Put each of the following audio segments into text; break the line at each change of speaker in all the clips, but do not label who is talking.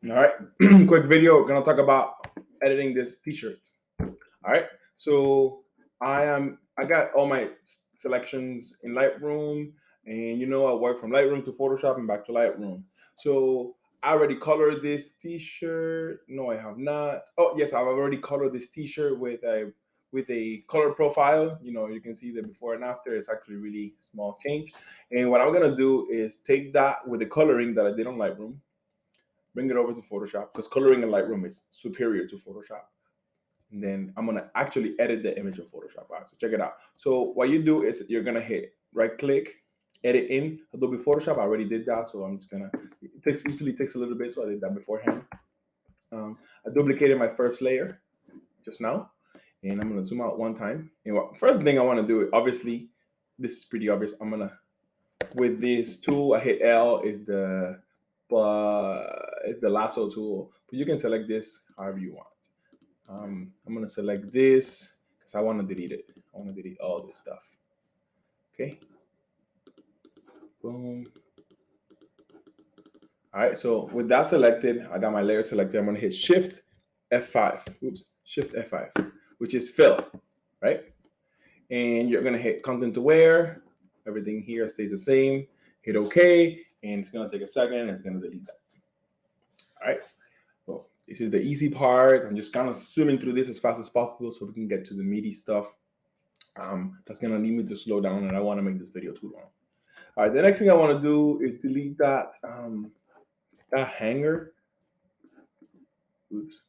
All right, quick video. We're gonna talk about editing this t-shirt. All right, so I got all my selections in Lightroom, and I work from Lightroom to Photoshop and back to Lightroom. So I already colored this t-shirt. No, I have not. Oh yes, I've already colored this t-shirt with a color profile. You can see the before and after. It's actually really small change. And what I'm gonna do is take that with the coloring that I did on Lightroom, bring it over to Photoshop, because coloring in Lightroom is superior to Photoshop. And then I'm gonna actually edit the image in Photoshop. All right, so check it out. So what you do is you're gonna hit right click, edit in Adobe Photoshop. I already did that, so I'm just gonna. Usually takes a little bit, so I did that beforehand. I duplicated my first layer just now, and I'm gonna zoom out one time. And first thing I want to do, obviously, this is pretty obvious. I'm gonna, with this tool, I hit L is the it's the lasso tool, but you can select this however you want. I'm gonna select this because I want to delete it. I want to delete all this stuff. Okay. Boom. All right. So with that selected, I got my layer selected. I'm gonna hit Shift F5. Oops. Shift F5, which is fill, right? And you're gonna hit content aware. Everything here stays the same. Hit OK, and it's gonna take a second, and it's gonna delete that. All right. Well, this is the easy part. I'm just kind of zooming through this as fast as possible so we can get to the meaty stuff. That's gonna need me to slow down, and I want to make this video too long. All right, the next thing I want to do is delete that that hanger. Oops.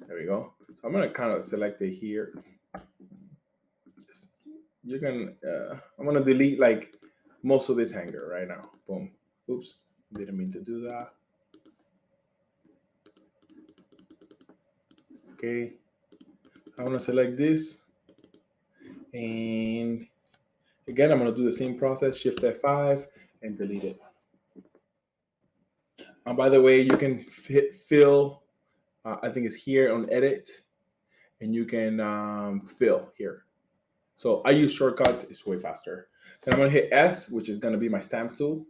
There we go. So I'm gonna kind of select it here. You're gonna. I'm gonna delete like most of this hanger right now. Boom. Oops. Didn't mean to do that. Okay. I want to select this, and again, I'm going to do the same process, Shift F5, and delete it. And by the way, you can hit fill. I think it's here on edit, and you can fill here. So I use shortcuts. It's way faster. Then I'm going to hit S, which is going to be my stamp tool,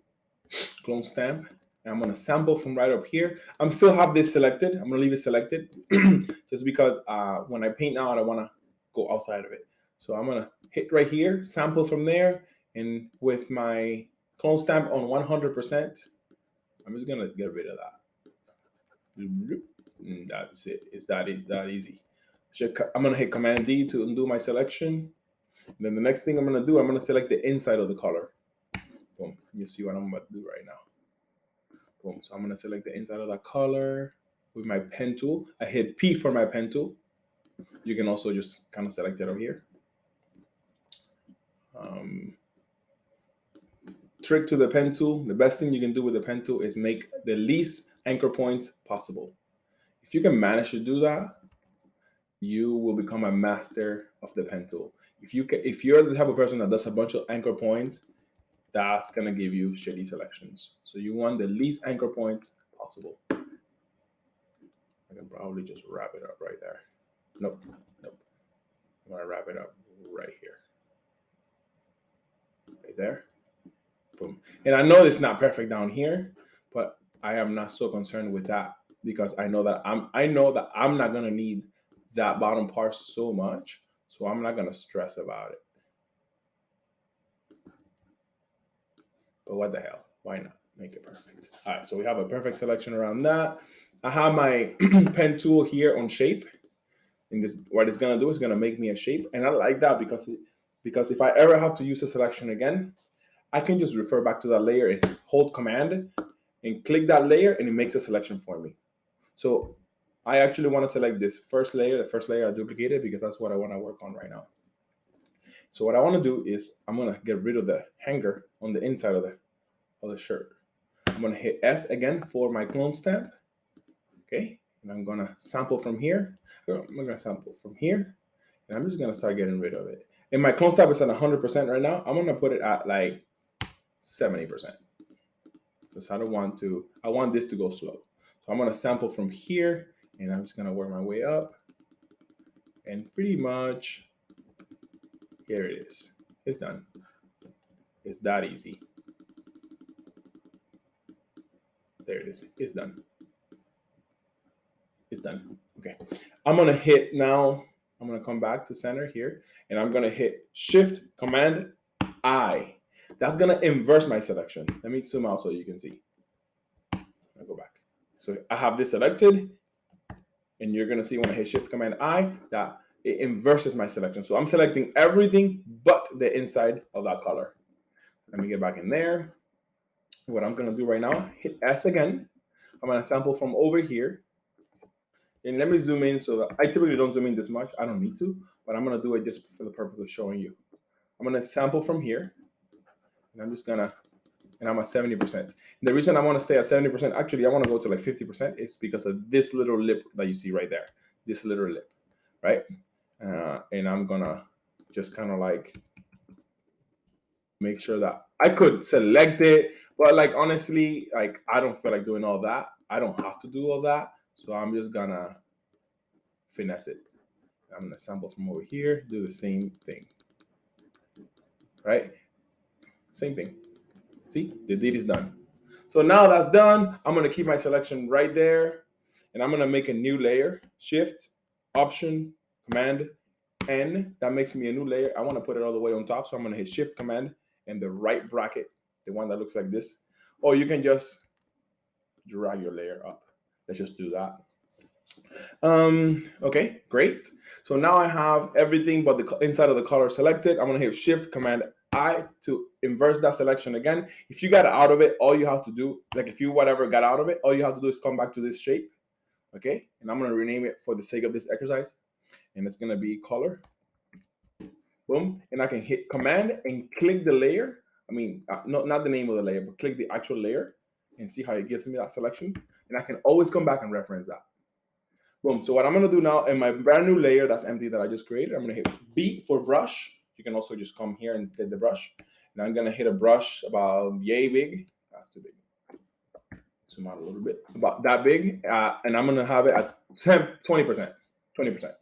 clone stamp. And I'm going to sample from right up here. I'm still have this selected. I'm going to leave it selected just because when I paint out, I want to go outside of it. So I'm going to hit right here, sample from there, and with my clone stamp on 100%, I'm just going to get rid of that. And that's it. It's that easy. I'm going to hit Command D to undo my selection. And then the next thing I'm going to do, I'm going to select the inside of the color. Boom. You see what I'm about to do right now. Boom. So I'm going to select the inside of that color with my pen tool. I hit P for my pen tool. You can also just kind of select it over here. Trick to the pen tool. The best thing you can do with the pen tool is make the least anchor points possible. If you can manage to do that, you will become a master of the pen tool. If you're the type of person that does a bunch of anchor points, that's gonna give you shitty selections. So you want the least anchor points possible. I can probably just wrap it up right there. Nope. I'm gonna wrap it up right here. Right there. Boom. And I know it's not perfect down here, but I am not so concerned with that because I know that I'm not gonna need that bottom part so much, so I'm not gonna stress about it. But what the hell? Why not make it perfect? All right, so we have a perfect selection around that. I have my pen tool here on shape. And this, what it's gonna do is gonna make me a shape, and I like that because if I ever have to use a selection again, I can just refer back to that layer and hold Command and click that layer, and it makes a selection for me. So I actually want to select this first layer, the first layer I duplicated, because that's what I want to work on right now. So what I want to do is I'm gonna get rid of the hanger on the inside of the shirt. I'm gonna hit S again for my clone stamp. Okay, and I'm gonna sample from here. I'm gonna sample from here, and I'm just gonna start getting rid of it. And my clone stamp is at 100% right now. I'm gonna put it at like 70% because I want this to go slow. So I'm gonna sample from here, and I'm just gonna work my way up, and pretty much here it is. It's done. It's that easy. There it is. It's done. It's done. Okay. I'm gonna hit now. I'm gonna come back to center here, and I'm gonna hit Shift Command I. That's gonna inverse my selection. Let me zoom out so you can see. I'll go back. So I have this selected, and you're gonna see when I hit Shift Command I that it inverses my selection. So I'm selecting everything but the inside of that color. Let me get back in there. What I'm gonna do right now, hit S again. I'm gonna sample from over here. And let me zoom in so that I typically don't zoom in this much. I don't need to, but I'm gonna do it just for the purpose of showing you. I'm gonna sample from here, and I'm just gonna, and I'm at 70%. And the reason I wanna stay at 70%, actually I wanna go to like 50%, is because of this little lip that you see right there. This little lip, right? And I'm gonna just kind of like make sure that I could select it, but like honestly, like I don't feel like doing all that. I don't have to do all that. So I'm just gonna finesse it. I'm gonna sample from over here, do the same thing, right? Same thing. See, the deed is done. So now that's done, I'm gonna keep my selection right there, and I'm gonna make a new layer. Shift, Option, Command, N. That makes me a new layer. I wanna put it all the way on top, so I'm gonna hit Shift, Command, and the right bracket, the one that looks like this. Or you can just drag your layer up. Let's just do that. Okay, great. So now I have everything but the inside of the color selected. I'm gonna hit Shift Command I to inverse that selection again. If you got out of it, all you have to do, like if you whatever got out of it, all you have to do is come back to this shape. Okay, and I'm gonna rename it for the sake of this exercise, and it's gonna be color. Boom, and I can hit Command and click the layer. I mean, not the name of the layer, but click the actual layer and see how it gives me that selection. And I can always come back and reference that. Boom. So what I'm gonna do now in my brand new layer that's empty that I just created, I'm gonna hit B for brush. You can also just come here and hit the brush. And I'm gonna hit a brush about yay big. That's too big. Zoom out a little bit. About that big. And I'm gonna have it at 20%. 20%.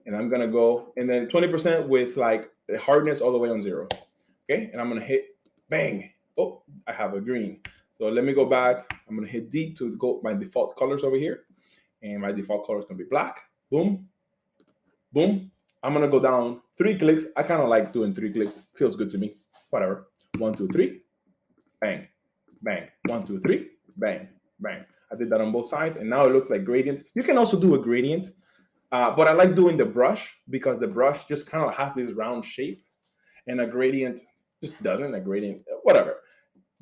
And I'm gonna go, and then 20% with like the hardness all the way on 0. Okay, and I'm gonna hit bang. Oh, I have a green. So let me go back. I'm gonna hit D to go my default colors over here. And my default color is gonna be black. Boom, boom. I'm gonna go down 3 clicks. I kind of like doing 3 clicks. Feels good to me. Whatever. 1, 2, 3. Bang, bang. 1, 2, 3. Bang, bang. I did that on both sides, and now it looks like gradient. You can also do a gradient, but I like doing the brush because the brush just kind of has this round shape, and a gradient just doesn't. A gradient, whatever.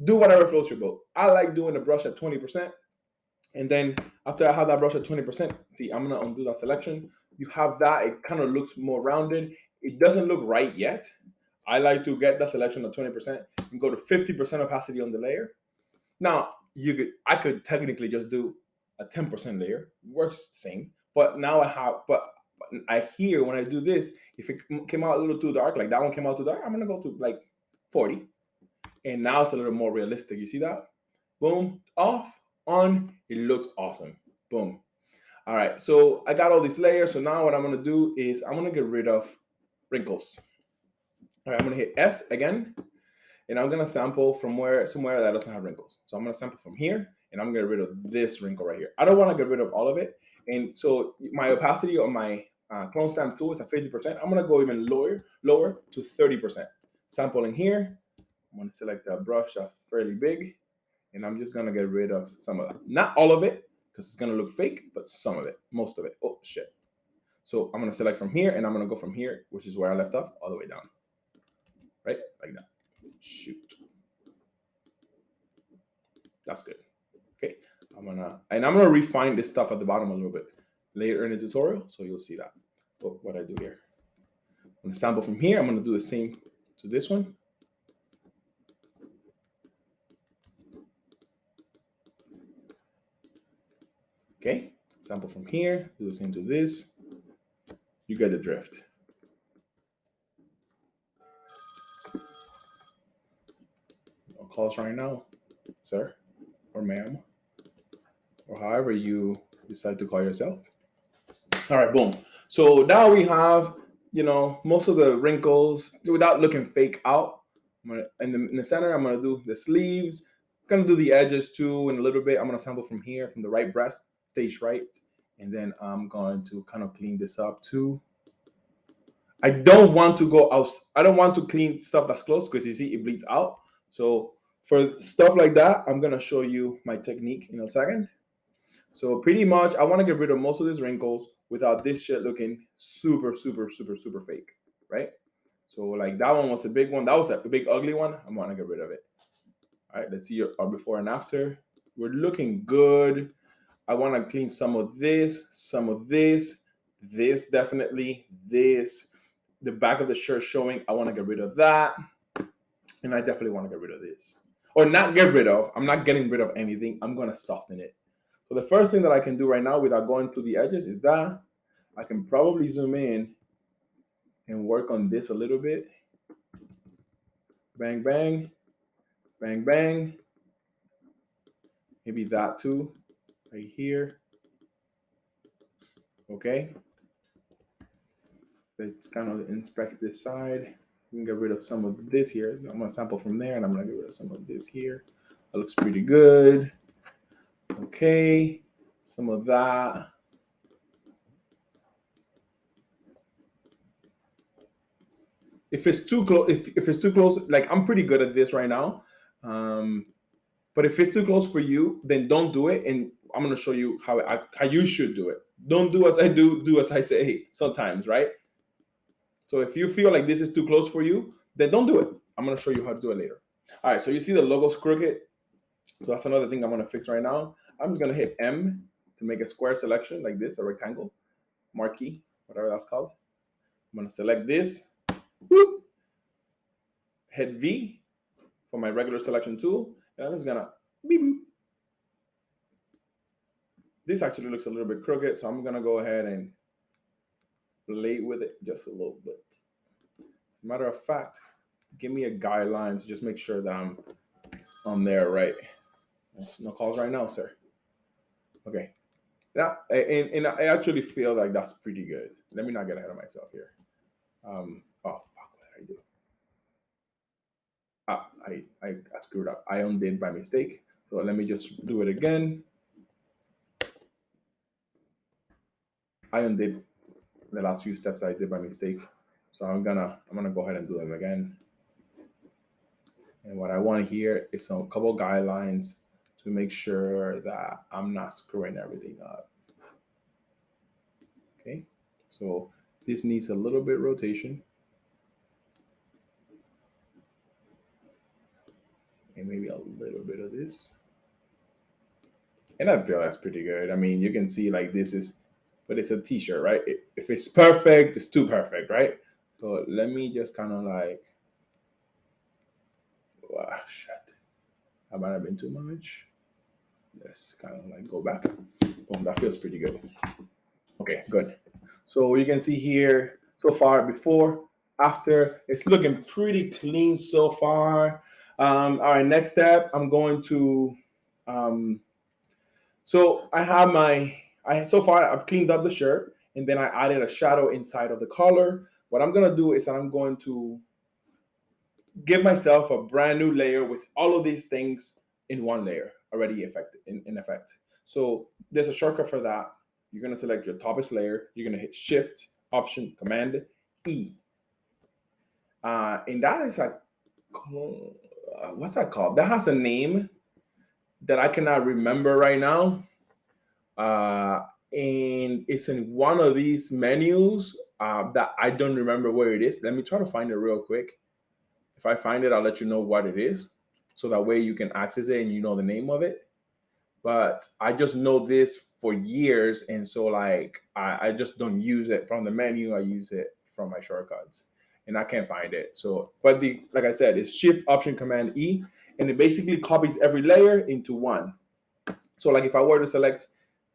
Do whatever floats your boat. I like doing the brush at 20%. And then after I have that brush at 20%, see, I'm gonna undo that selection. You have that, it kind of looks more rounded. It doesn't look right yet. I like to get that selection at 20% and go to 50% opacity on the layer. Now, I could technically just do a 10% layer, works the same. But now but I hear when I do this, if it came out a little too dark, like that one came out too dark, I'm gonna go to like 40. And now it's a little more realistic. You see that? Boom, off, on, it looks awesome. Boom. All right, so I got all these layers. So now what I'm gonna do is I'm gonna get rid of wrinkles. All right, I'm gonna hit S again, and I'm gonna sample from somewhere that doesn't have wrinkles. So I'm gonna sample from here, and I'm gonna get rid of this wrinkle right here. I don't wanna get rid of all of it. And so my opacity on my clone stamp tool is at 50%. I'm gonna go even lower to 30%. Sampling here, I'm gonna select a brush that's fairly big, and I'm just gonna get rid of some of that. Not all of it, because it's gonna look fake, but some of it, most of it. Oh shit. So I'm gonna select from here, and I'm gonna go from here, which is where I left off, all the way down. Right? Like that. Shoot. That's good. Okay. I'm gonna refine this stuff at the bottom a little bit later in the tutorial, so you'll see that. What I do here. I'm gonna sample from here. I'm gonna do the same to this one. Okay, sample from here, do the same to this. You get the drift. No calls right now, sir or ma'am, or however you decide to call yourself. All right, boom. So now we have, most of the wrinkles without looking fake out. In the center, I'm gonna do the sleeves. I'm gonna do the edges too in a little bit. I'm gonna sample from here, from the right breast, stage right, And then I'm going to kind of clean this up too. I don't want to go out. I don't want to clean stuff that's close because you see it bleeds out. So for stuff like that, I'm gonna show you my technique in a second. So pretty much, I want to get rid of most of these wrinkles without this shit looking super, super, super, super fake, right? So like that one was a big one. That was a big ugly one. I want to get rid of it. All right, let's see our before and after. We're looking good. I want to clean some of this definitely, this, the back of the shirt showing. I want to get rid of that, and I definitely want to get rid of this, or not get rid of. I'm not getting rid of anything. I'm gonna soften it. So the first thing that I can do right now without going to the edges is that I can probably zoom in and work on this a little bit. Bang, bang, bang, bang. Maybe that too, right here. Okay. Let's kind of inspect this side. We can get rid of some of this here. I'm gonna sample from there and I'm gonna get rid of some of this here. That looks pretty good. Okay. Some of that. If it's too close, if it's too close, like I'm pretty good at this right now. But if it's too close for you, then don't do it. And I'm gonna show you how you should do it. Don't do as I do as I say sometimes, right? So if you feel like this is too close for you, then don't do it. I'm gonna show you how to do it later. All right, so you see the logo's crooked. So that's another thing I'm gonna fix right now. I'm just gonna hit M to make a square selection like this, a rectangle, marquee, whatever that's called. I'm gonna select this, whoop, hit V for my regular selection tool, and I'm just gonna beep boop. This actually looks a little bit crooked, so I'm gonna go ahead and play with it just a little bit. As a matter of fact, give me a guideline to just make sure that I'm on there right. No calls right now, sir. Okay. Now, and I actually feel like that's pretty good. Let me not get ahead of myself here. Oh fuck, what did I do? I screwed up. I undid by mistake. So let me just do it again. I undid the last few steps I did by mistake. So I'm gonna go ahead and do them again. And what I want here is some couple guidelines to make sure that I'm not screwing everything up. Okay, so this needs a little bit rotation. And maybe a little bit of this. And I feel that's pretty good. I mean, you can see like this is, but it's a t-shirt, right? If it's perfect, it's too perfect, right? So let me just kind of like, wow, shit. That might have been too much. Let's kind of like go back. Boom, that feels pretty good. Okay, good. So you can see here so far before, after, it's looking pretty clean so far. All right, next step, I'm going to, so I have so far I've cleaned up the shirt and then I added a shadow inside of the collar. What I'm gonna do is I'm going to give myself a brand new layer with all of these things in one layer already in effect. So there's a shortcut for that. You're gonna select your topest layer. You're gonna hit Shift, Option, Command E, and that is like, what's that called? That has a name that I cannot remember right now. And it's in one of these menus that I don't remember where it is. Let me try to find it real quick. If I find it, I'll let you know what it is. So that way you can access it and you know the name of it. But I just know this for years. And so like I just don't use it from the menu. I use it from my shortcuts. And I can't find it. So, but like I said, it's Shift Option Command E. And it basically copies every layer into one. So like if I were to select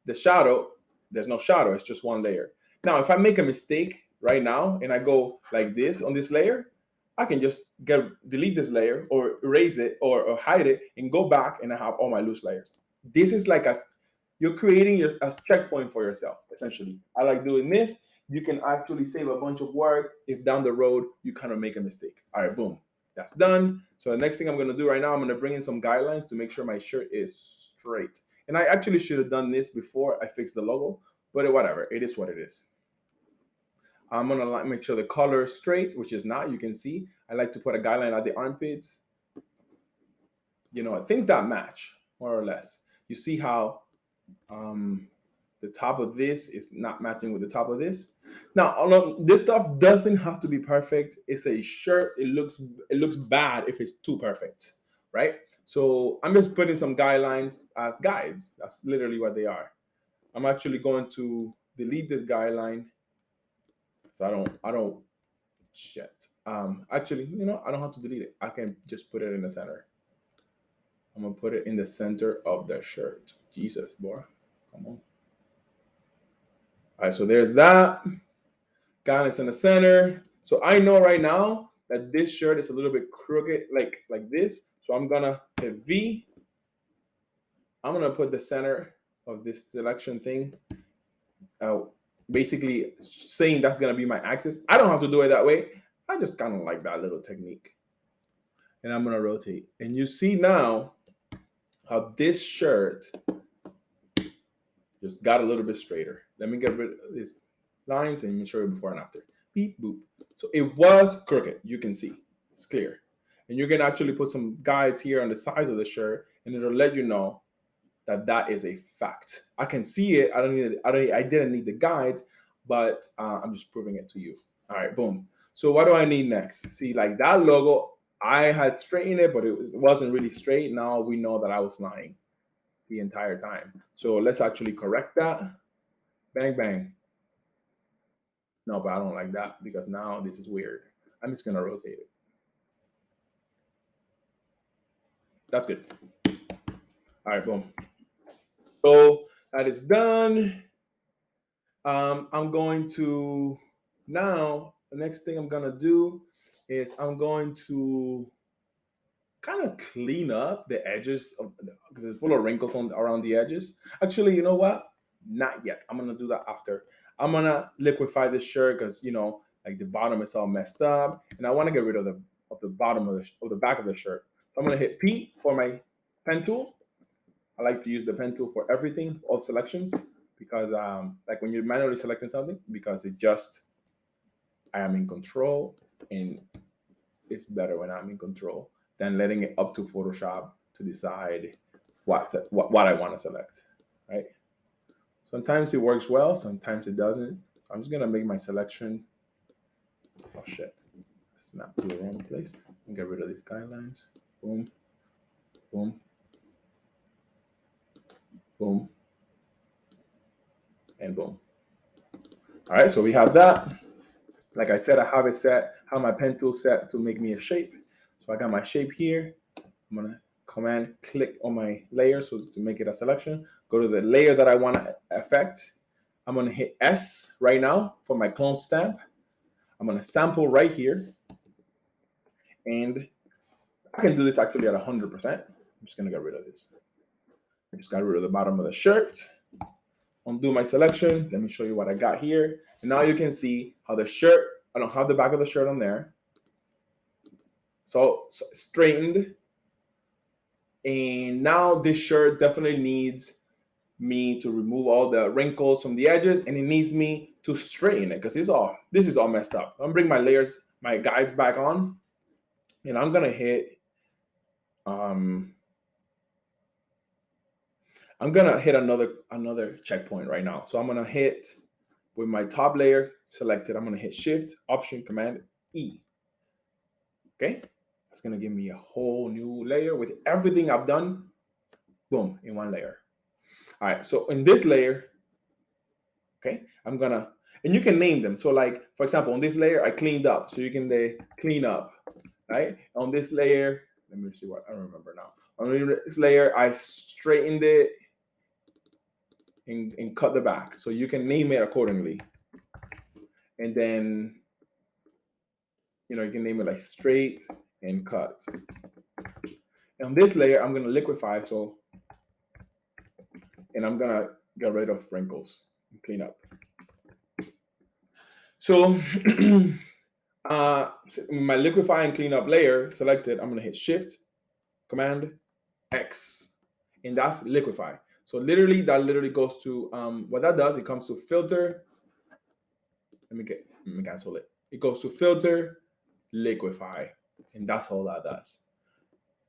the shadow, there's no shadow, it's just one layer. Now, if I make a mistake right now and I go like this on this layer, I can just delete this layer or erase it or hide it and go back and I have all my loose layers. This is like you're creating a checkpoint for yourself, essentially. I like doing this. You can actually save a bunch of work if down the road you kind of make a mistake. All right, boom, that's done. So the next thing I'm going to do right now, I'm going to bring in some guidelines to make sure my shirt is straight. And I actually should have done this before I fixed the logo. but whatever, it is what it is. I'm gonna make sure the color is straight, which is not. You can see I like to put a guideline at the armpits. Things that match more or less. You see how the top of this is not matching with the top of this. Now, this stuff doesn't have to be perfect. It's a shirt. It looks bad if it's too perfect, right? So I'm just putting some guidelines as guides. That's literally what they are. I'm actually going to delete this guideline. So I don't shit. Actually, I don't have to delete it. I can just put it in the center. I'm gonna put it in the center of the shirt. Jesus, boy, come on. All right, so there's that. Guidance in the center. So I know right now that this shirt is a little bit crooked, like this. So I'm gonna hit V. I'm gonna put the center of this selection thing. Basically saying that's gonna be my axis. I don't have to do it that way. I just kind of like that little technique. And I'm gonna rotate. And you see now how this shirt just got a little bit straighter. Let me get rid of these lines and show you before and after. Beep, boop. So it was crooked. You can see. It's clear. And you can actually put some guides here on the sides of the shirt, and it'll let you know that that is a fact. I can see it. I didn't need the guides, but I'm just proving it to you. All right, boom. So what do I need next? See, like that logo, I had straightened it, but it wasn't really straight. Now we know that I was lying the entire time. So let's actually correct that. Bang, bang. No, but I don't like that because now this is weird. I'm just gonna rotate it. That's good. All right, boom. So that is done. I'm going to now, the next thing I'm gonna do is I'm going to kind of clean up the edges because it's full of wrinkles around the edges. Actually, you know what? Not yet. I'm gonna do that after. I'm gonna liquefy this shirt because like the bottom is all messed up, and I want to get rid of the bottom of the back of the shirt. So I'm gonna hit P for my pen tool. I like to use the pen tool for everything, all selections, because like when you're manually selecting something, because I am in control, and it's better when I'm in control than letting it up to Photoshop to decide what I want to select, right? Sometimes it works well, sometimes it doesn't. I'm just gonna make my selection. Oh shit, snap to the wrong place. And get rid of these guidelines. Boom, boom, boom, and boom. All right, so we have that. Like I said, I have it set, have my pen tool set to make me a shape. So I got my shape here. I'm gonna command click on my layer so to make it a selection. Go to the layer that I want to affect. I'm gonna hit S right now for my clone stamp. I'm gonna sample right here. And I can do this actually at 100%. I'm just gonna get rid of this. I just got rid of the bottom of the shirt. Undo my selection. Let me show you what I got here. And now you can see how the shirt, I don't have the back of the shirt on there. So straightened. And now this shirt definitely needs me to remove all the wrinkles from the edges, and it needs me to straighten it because this is all messed up. I'm gonna bring my layers, my guides back on, and I'm gonna hit another checkpoint right now. So I'm gonna hit with my top layer selected. I'm gonna hit Shift, Option, Command E. Okay, that's gonna give me a whole new layer with everything I've done. Boom, in one layer. All right, so in this layer, okay, and you can name them. So like, for example, on this layer, I cleaned up. So you can clean up, right? On this layer, let me see what, I don't remember now. On this layer, I straightened it and cut the back. So you can name it accordingly. And then, you can name it like straight and cut. And on this layer, I'm gonna liquefy, and I'm gonna get rid of wrinkles and clean up. So my liquefy and clean up layer selected, I'm gonna hit Shift, Command X, and that's liquefy. So literally, that literally goes to what that does. It comes to filter. Let me cancel it. It goes to filter, liquify, and that's all that does.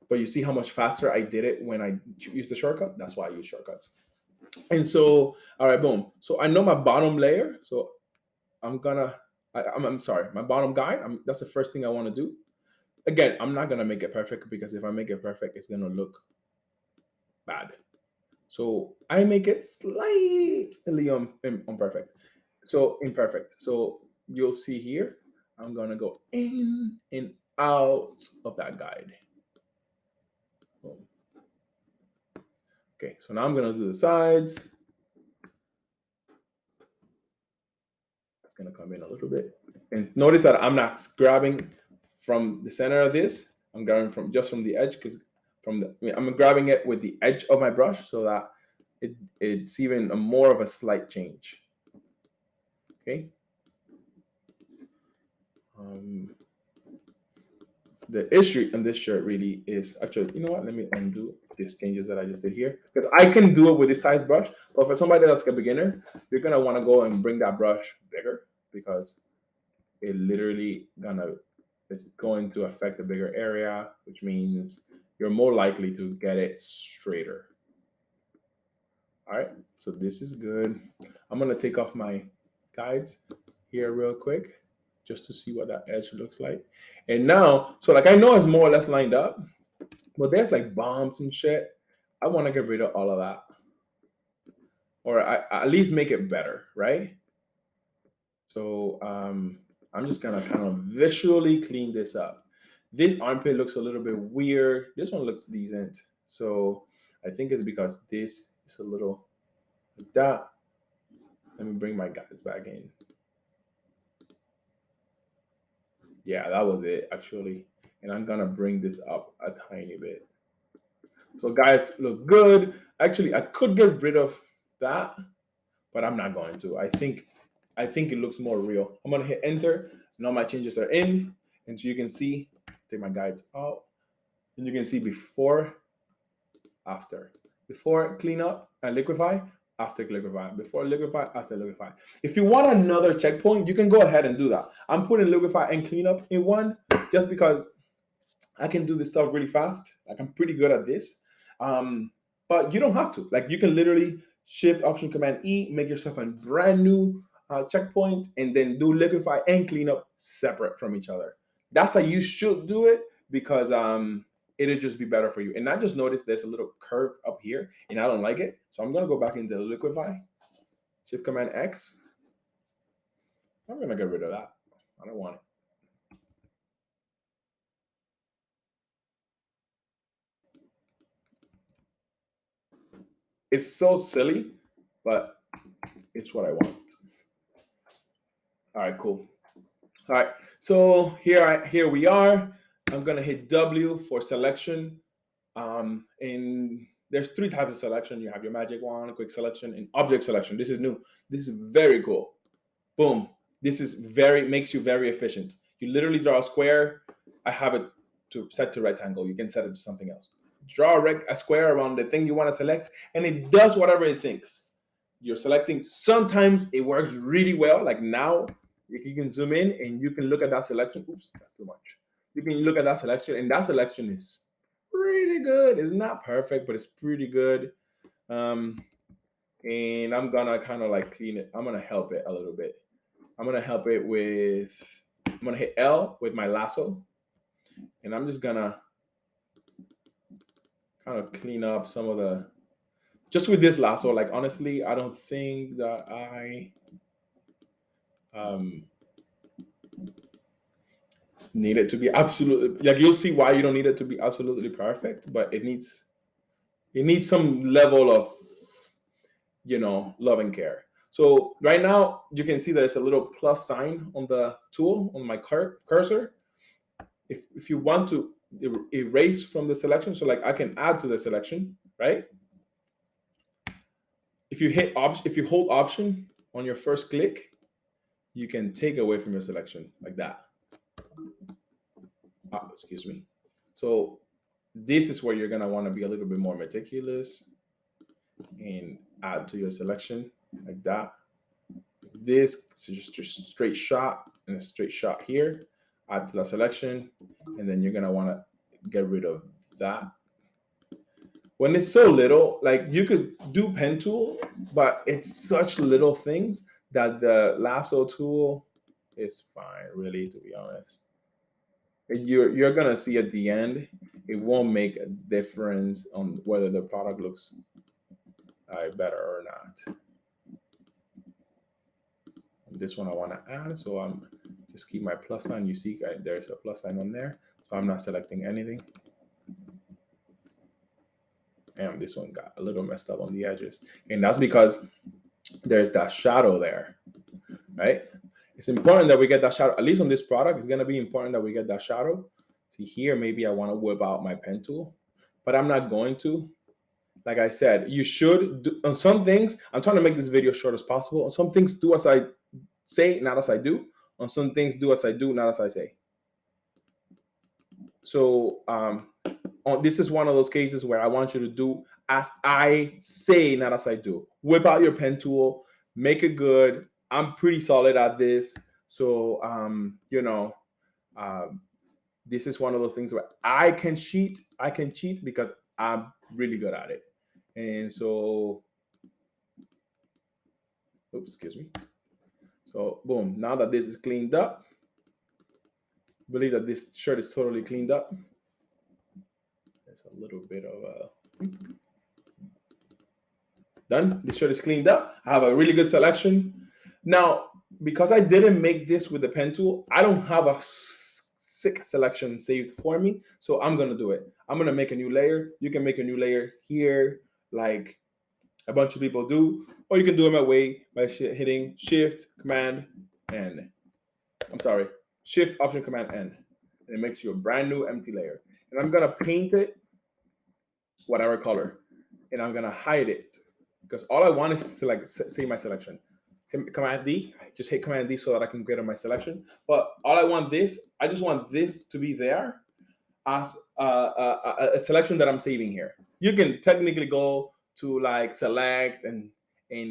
But you see how much faster I did it when I use the shortcut? That's why I use shortcuts. And so, all right, boom. So I know my bottom layer. So I'm gonna, I'm sorry, my bottom guide. That's the first thing I want to do. Again, I'm not gonna make it perfect because if I make it perfect, it's gonna look bad. So I make it slightly imperfect. So imperfect. So you'll see here, I'm gonna go in and out of that guide. Boom. Okay, so now I'm gonna do the sides. It's gonna come in a little bit. And notice that I'm not grabbing from the center of this. I'm grabbing from just from the edge because I'm grabbing it with the edge of my brush so that it's even a more of a slight change. Okay. The issue in this shirt really is actually, you know what? Let me undo these changes that I just did here because I can do it with this size brush. But for somebody that's a beginner, you're gonna want to go and bring that brush bigger because it literally it's going to affect a bigger area, which means you're more likely to get it straighter. All right, so this is good. I'm gonna take off my guides here real quick just to see what that edge looks like. And now, so like I know it's more or less lined up, but there's like bumps and shit. I want to get rid of all of that, or at least make it better, right? So I'm just gonna kind of visually clean this up. This armpit looks a little bit weird. This one looks decent. So I think it's because this is a little like that. Let me bring my guides back in. Yeah, that was it actually. And I'm gonna bring this up a tiny bit. So guys look good. Actually, I could get rid of that, but I'm not going to. I think it looks more real. I'm gonna hit enter, and all my changes are in. And so you can see, take my guides out, and you can see before, after. Before clean up and liquefy, after liquefy. Before liquefy, after liquefy. If you want another checkpoint, you can go ahead and do that. I'm putting liquefy and clean up in one just because I can do this stuff really fast. Like I'm pretty good at this. But you don't have to. Like you can literally shift option command E, make yourself a brand new checkpoint, and then do liquefy and clean up separate from each other. That's how you should do it because it'll just be better for you. And I just noticed there's a little curve up here, and I don't like it. So I'm gonna go back into liquefy, shift command X. I'm gonna get rid of that. I don't want it. It's so silly, but it's what I want. All right, cool. All right, so here we are. I'm gonna hit W for selection. And there's three types of selection. You have your magic wand, quick selection, and object selection. This is new. This is very cool. Boom. This is makes you very efficient. You literally draw a square. I have it set to rectangle. You can set it to something else. Draw a square around the thing you want to select, and it does whatever it thinks. You're selecting. Sometimes it works really well. Like now, you can zoom in and you can look at that selection. Oops, that's too much. You can look at that selection, and that selection is pretty good. It's not perfect, but it's pretty good. And I'm gonna kind of like clean it. I'm gonna help it a little bit. I'm gonna help it with. I'm gonna hit L with my lasso, and I'm just gonna kind of clean up some of the. Just with this lasso, like honestly, I don't think that I um, need it to be absolutely. Like you'll see why you don't need it to be absolutely perfect, but it needs some level of love and care. So right now you can see there's a little plus sign on the tool on my cursor. If you want to erase from the selection, so like I can add to the selection, right? If you hold option on your first click, you can take away from your selection like that. Excuse me. So this is where you're gonna want to be a little bit more meticulous. and add to your selection like that. This is just a straight shot and a straight shot here. Add to the selection, and then you're gonna want to get rid of that. When it's so little, like you could do pen tool, but it's such little things that the lasso tool is fine, really, to be honest. You're gonna see at the end, it won't make a difference on whether the product looks better or not. This one I want to add, so I'm just keep my plus sign. You see there's a plus sign on there, so I'm not selecting anything. And this one got a little messed up on the edges, and that's because there's that shadow there, right? It's important that we get that shadow. At least on this product, it's gonna be important that we get that shadow. See here, maybe I want to whip out my pen tool, but I'm not going to. Like I said, you should do on some things. I'm trying to make this video short as possible. On some things, do as I say, not as I do. On some things, do as I do, not as I say. So this is one of those cases where I want you to do as I say, not as I do. Whip out your pen tool, make it good. I'm pretty solid at this. So, this is one of those things where I can cheat. I can cheat because I'm really good at it. And so, oops, excuse me. So, boom, now that this is cleaned up, I believe that this shirt is totally cleaned up. There's a little bit of done. This shirt is cleaned up. I have a really good selection. Now, because I didn't make this with the pen tool, I don't have a sick selection saved for me. So I'm going to do it. I'm going to make a new layer. You can make a new layer here, like a bunch of people do, or you can do it my way by hitting Shift, Command, N. I'm sorry, Shift, Option, Command, N. And it makes you a brand new empty layer. And I'm going to paint it whatever color. And I'm going to hide it because all I want is to save my selection. Hit Command D, just hit Command D so that I can get on my selection. But all I just want this to be there as a selection that I'm saving here. You can technically go to like select and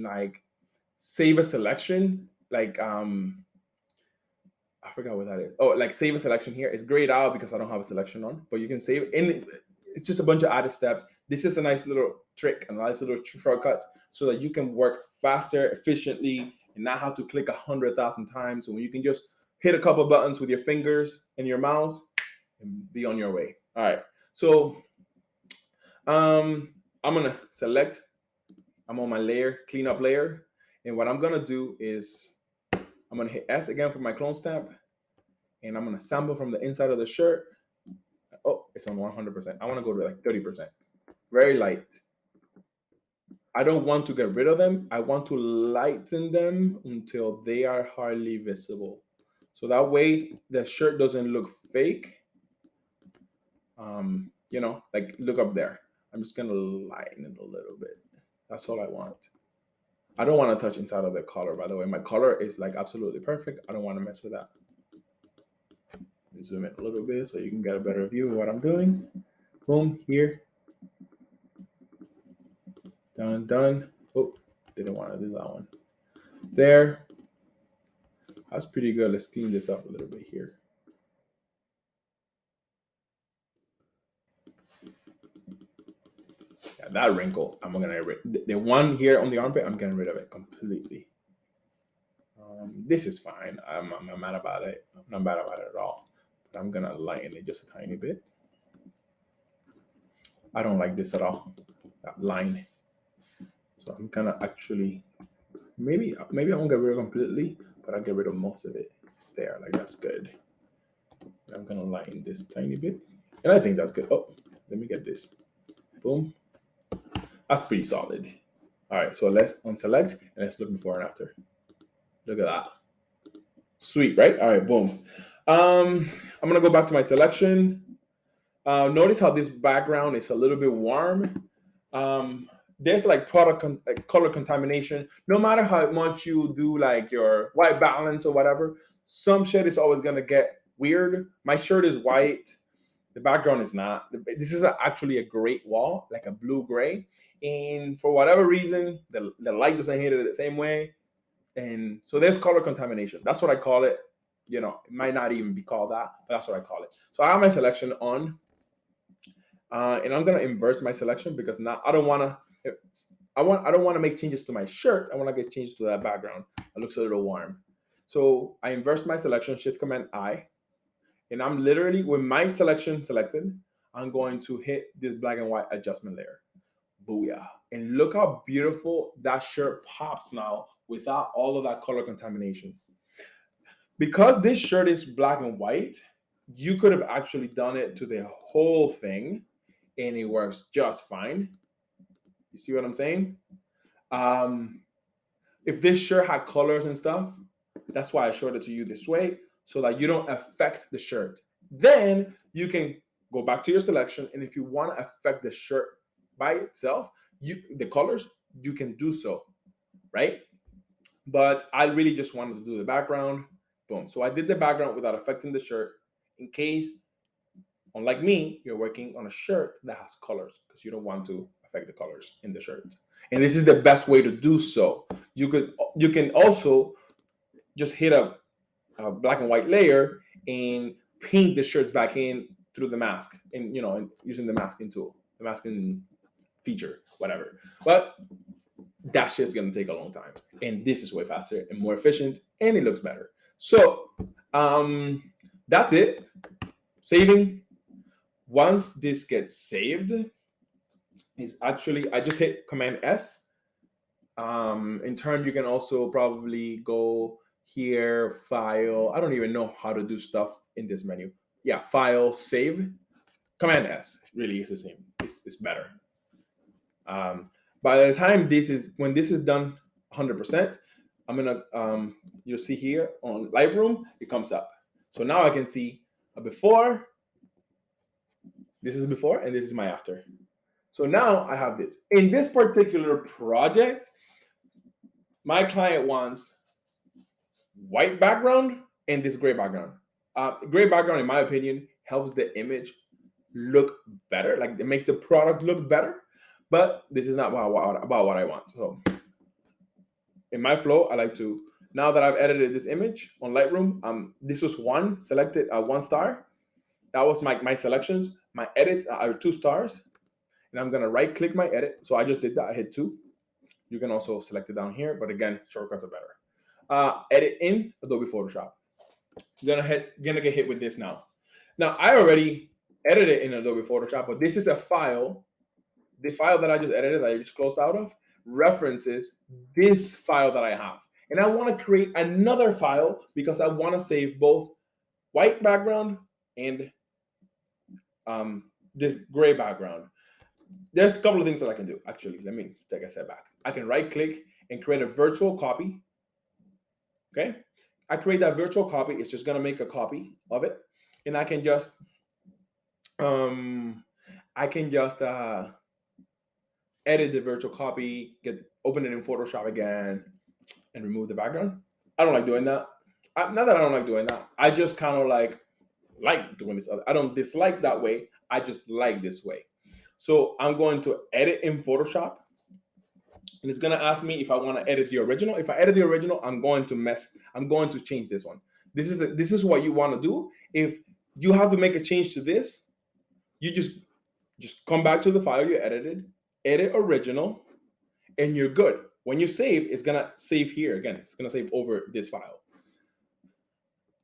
like save a selection, like I forgot what that is. Oh, like save a selection here. It's grayed out because I don't have a selection on, but you can save it. And it's just a bunch of added steps. This is a nice little trick, a nice little shortcut so that you can work faster, efficiently, and not have to click 100,000 times. So when you can just hit a couple buttons with your fingers and your mouse and be on your way. All right. So I'm gonna select. I'm on my layer, clean up layer, and what I'm gonna do is I'm gonna hit S again for my clone stamp, and I'm gonna sample from the inside of the shirt. Oh, it's on 100%. I want to go to like 30%. Very light. I don't want to get rid of them. I want to lighten them until they are hardly visible. So that way the shirt doesn't look fake. Like look up there. I'm just gonna lighten it a little bit. That's all I want. I don't want to touch inside of the collar, by the way. My collar is like absolutely perfect. I don't want to mess with that. Zoom in a little bit so you can get a better view of what I'm doing. Boom, here. Done. Oh, didn't want to do that one. There. That's pretty good. Let's clean this up a little bit here. Yeah, that wrinkle, I'm gonna get rid. The one here on the armpit, I'm getting rid of it completely. This is fine. I'm not mad about it. I'm not mad about it at all. But I'm gonna lighten it just a tiny bit. I don't like this at all. That line. So I'm gonna actually maybe I won't get rid of it completely, but I'll get rid of most of it. There, like that's good. I'm gonna lighten this tiny bit, and I think that's good. Oh, let me get this. Boom. That's pretty solid. All right, so let's unselect and let's look before and after. Look at that. Sweet, right? All right, boom. I'm gonna go back to my selection. Notice how this background is a little bit warm. There's like color contamination. No matter how much you do like your white balance or whatever, some shit is always gonna get weird. My shirt is white, The background is not. This is actually a great wall, like a blue gray. And for whatever reason, the light doesn't hit it the same way. And so there's color contamination. That's what I call it. You know, it might not even be called that, but that's what I call it. So I have my selection on, and I'm gonna inverse my selection because now I don't wanna. I don't want to make changes to my shirt. I want to get changes to that background. It looks a little warm. So I inverse my selection, Shift Command I, and I'm literally with my selection selected, I'm going to hit this black and white adjustment layer. Booyah. And look how beautiful that shirt pops now without all of that color contamination. Because this shirt is black and white, you could have actually done it to the whole thing and it works just fine. You see what I'm saying? Um, if this shirt had colors and stuff, that's why I showed it to you this way, so that you don't affect the shirt. Then you can go back to your selection, and if you want to affect the shirt by itself, the colors, you can do so, right? But I really just wanted to do the background. Boom. So I did the background without affecting the shirt in case, unlike me, you're working on a shirt that has colors because you don't want to affect the colors in the shirt. And this is the best way to do so. You can also just hit a black and white layer and paint the shirts back in through the mask, and and using the masking tool, the masking feature, whatever. But that shit's gonna take a long time, and this is way faster and more efficient, and it looks better. So that's it. Saving. Once this gets saved, is actually I just hit Command S. In turn, you can also probably go here, file. I don't even know how to do stuff in this menu. Yeah, file, save, Command S. Really is the same. It's better. By the time when this is done 100%, I'm gonna you'll see here on Lightroom it comes up. So now I can see a before. This is before, and this is my after. So now I have this. In this particular project, my client wants white background and this gray background. Gray background, in my opinion, helps the image look better. Like it makes the product look better. But this is not about what I want. So in my flow, I like to, now that I've edited this image on Lightroom, this was one selected, 1 star. That was my selections. My edits are 2 stars. And I'm gonna right click my edit. So I just did that. I hit 2. You can also select it down here, but again, shortcuts are better. Edit in Adobe Photoshop. Gonna get hit with this now. Now I already edited in Adobe Photoshop, but this is a file. The file that I just edited, that I just closed out of, references this file that I have. And I want to create another file because I want to save both white background and this gray background. There's a couple of things that I can do. Actually, let me take a step back. I can right click and create a virtual copy. Okay. I create that virtual copy. It's just going to make a copy of it. And I can just, edit the virtual copy, open it in Photoshop again, and remove the background. I don't like doing that. Not that I don't like doing that. I just kind of like doing this. I don't dislike that way. I just like this way. So I'm going to edit in Photoshop, and it's going to ask me if I want to edit the original. If I edit the original, I'm going to change this one. This is what you want to do. If you have to make a change to this, you just come back to the file you edited, edit original, and you're good. When you save, it's gonna save here again. It's gonna save over this file.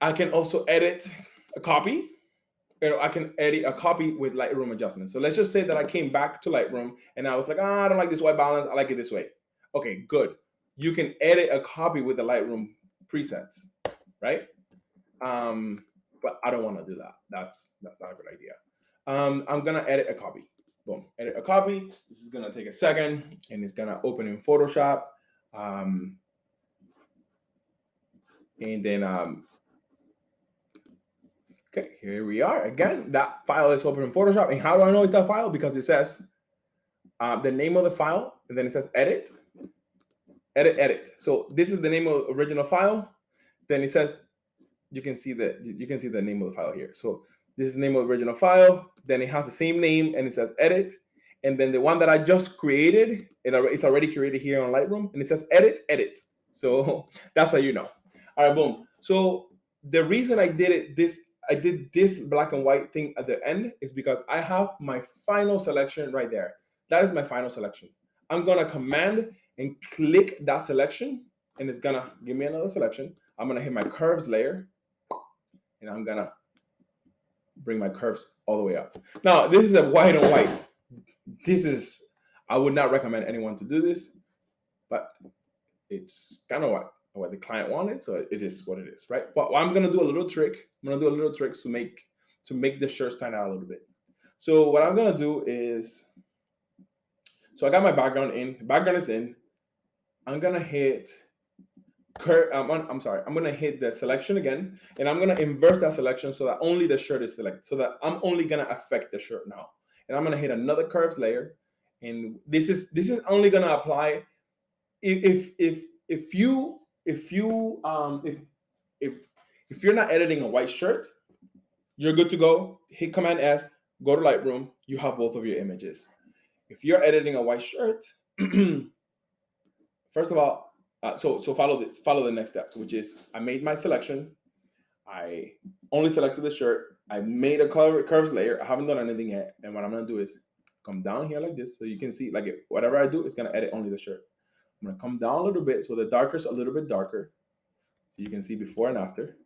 I can also edit a copy. I can edit a copy with Lightroom adjustments. So let's just say that I came back to Lightroom and I was like, I don't like this white balance. I like it this way. Okay, good. You can edit a copy with the Lightroom presets, right? But I don't want to do that. That's not a good idea. I'm gonna edit a copy. Boom, edit a copy. This is gonna take a second, and it's gonna open in Photoshop. And then, okay, here we are. Again, that file is open in Photoshop. And how do I know it's that file? Because it says the name of the file, and then it says edit, edit, edit. So this is the name of the original file. Then it says you can see the name of the file here. So This is the name of the original file. Then it has the same name and it says edit. And then the one that I just created, it's already created here on Lightroom, and it says edit, edit. So that's how you know. All right, boom. So the reason I did this black and white thing at the end is because I have my final selection right there. That is my final selection. I'm gonna command and click that selection, and it's gonna give me another selection. I'm gonna hit my curves layer, and I'm gonna bring my curves all the way up. Now, this is a white on white. I would not recommend anyone to do this, but it's kind of what the client wanted, so it is what it is, right? But I'm gonna do a little trick. I'm gonna do a little tricks to make the shirt stand out a little bit. So what I'm gonna do is, so I got my background in. The background is in. I'm gonna hit I'm sorry. I'm gonna hit the selection again, and I'm gonna inverse that selection so that only the shirt is selected. So that I'm only gonna affect the shirt now, and I'm gonna hit another curves layer, and this is only gonna apply if you're not editing a white shirt, you're good to go. Hit Command S, go to Lightroom. You have both of your images. If you're editing a white shirt, first of all, so follow the next steps, which is I made my selection. I only selected the shirt. I made a curves layer. I haven't done anything yet. And what I'm gonna do is come down here like this, so you can see like whatever I do, it's gonna edit only the shirt. I'm gonna come down a little bit so the darker's a little bit darker, so you can see before and after.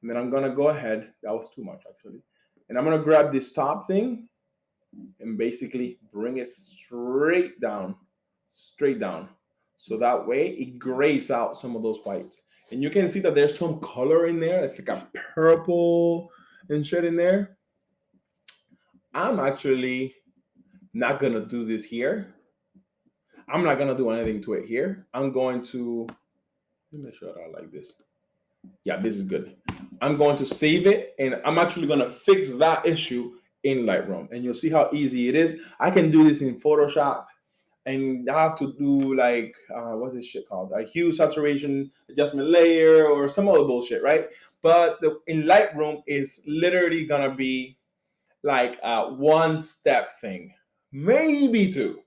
And then I'm gonna go ahead. That was too much actually. And I'm gonna grab this top thing and basically bring it straight down. So that way it grays out some of those whites. And you can see that there's some color in there. It's like a purple and shit in there. I'm actually not gonna do this here. I'm not gonna do anything to it here. I'm going to, let me make sure that I like this. Yeah, this is good. I'm going to save it, and I'm actually gonna fix that issue in Lightroom. And you'll see how easy it is. I can do this in Photoshop, and I have to do like what's this shit called? A hue saturation adjustment layer or some other bullshit, right? But in Lightroom is literally gonna be like a one step thing, maybe two.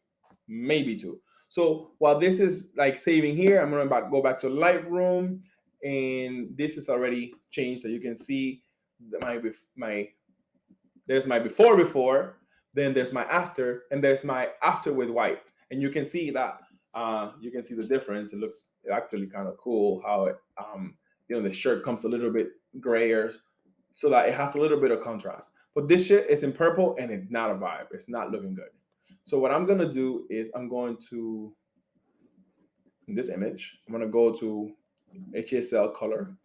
So while this is like saving here, I'm gonna go back to Lightroom, and this is already changed. So you can see there's my before, then there's my after, and there's my after with white. And you can see that you can see the difference. It looks actually kind of cool how it the shirt comes a little bit grayer, so that it has a little bit of contrast. But this shit is in purple and it's not a vibe. It's not looking good. So what I'm gonna do is I'm going to, in this image, I'm gonna go to HSL color.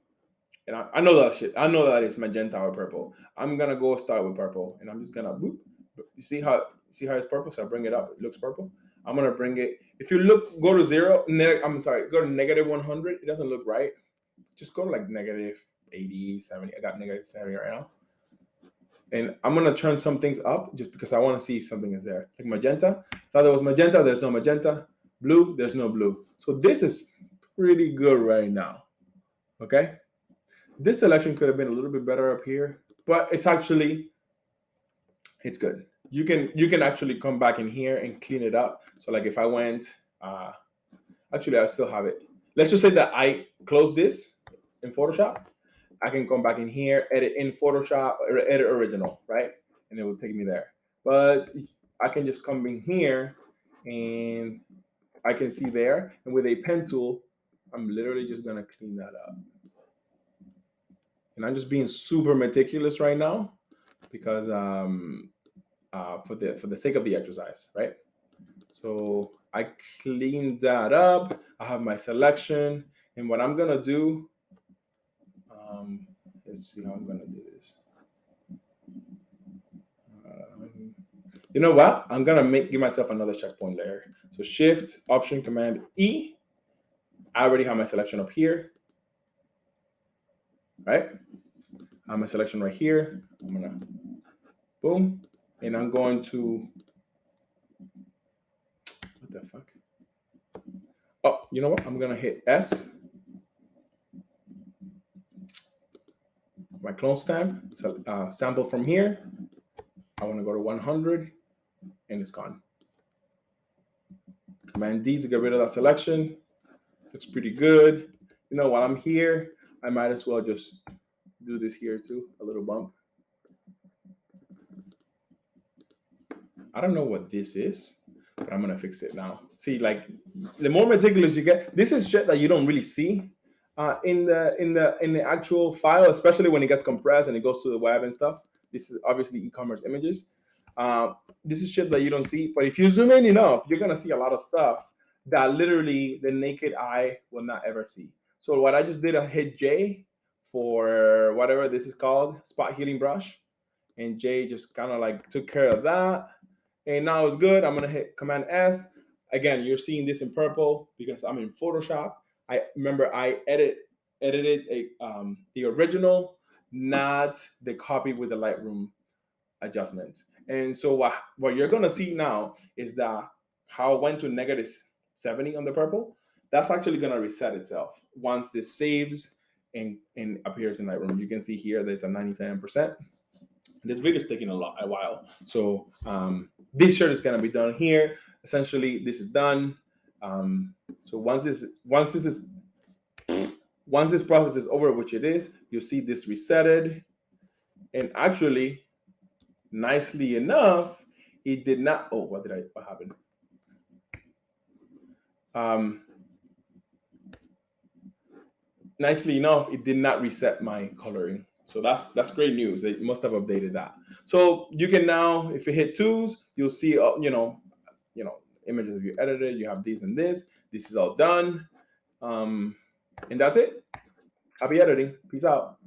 And I know that shit. I know that it's magenta or purple. I'm gonna go start with purple, and I'm just gonna boop. You see how it's purple? So I bring it up. It looks purple. I'm gonna bring it. If you go to zero, go to negative 100. It doesn't look right. Just go to like negative 80, 70. I got negative 70 right now. And I'm gonna turn some things up just because I want to see if something is there. Like magenta. Thought there was magenta. There's no magenta. Blue. There's no blue. So this is pretty good right now. Okay. This selection could have been a little bit better up here, but it's good. You can actually come back in here and clean it up. So like if I went, actually I still have it. Let's just say that I close this in Photoshop. I can come back in here, edit in Photoshop, or edit original, right? And it will take me there. But I can just come in here and I can see there. And with a pen tool, I'm literally just gonna clean that up. And I'm just being super meticulous right now because for the sake of the exercise, right? So I cleaned that up. I have my selection, and what I'm gonna do, let's see how I'm gonna do this. You know what? I'm gonna give myself another checkpoint layer. So Shift, Option, Command E. I already have my selection up here, right? I have my selection right here. I'm gonna boom, and I'm going to, what the fuck? Oh, you know what? I'm gonna hit S. my clone stamp, so, sample from here. I want to go to 100, and it's gone. Command D to get rid of that selection. Looks pretty good. You know, while I'm here, I might as well just do this here too, a little bump. I don't know what this is, but I'm gonna fix it now. See, like the more meticulous you get, this is shit that you don't really see in the actual file, especially when it gets compressed and it goes to the web and stuff. This is obviously e-commerce images. This is shit that you don't see, but if you zoom in enough, you're gonna see a lot of stuff that literally the naked eye will not ever see. So what I just did, I hit J for whatever this is called, spot healing brush, and J just kind of like took care of that. And now it's good. I'm gonna hit Command S. Again, you're seeing this in purple because I'm in Photoshop. I remember I edited the original, not the copy with the Lightroom adjustment. And so what you're gonna see now is that how it went to negative 70 on the purple. That's actually gonna reset itself once this saves and appears in Lightroom. You can see here there's a 97%. This video is taking a while. So this shirt is gonna be done here. Essentially, this is done. So once this process is over, which it is, you'll see this resetted. And actually, nicely enough, it did not. Oh, what happened? Nicely enough, it did not reset my coloring. So that's great news. They must have updated that. So you can now, if you hit tools, you'll see, images of you edited. You have these and this. This is all done, and that's it. Happy editing. Peace out.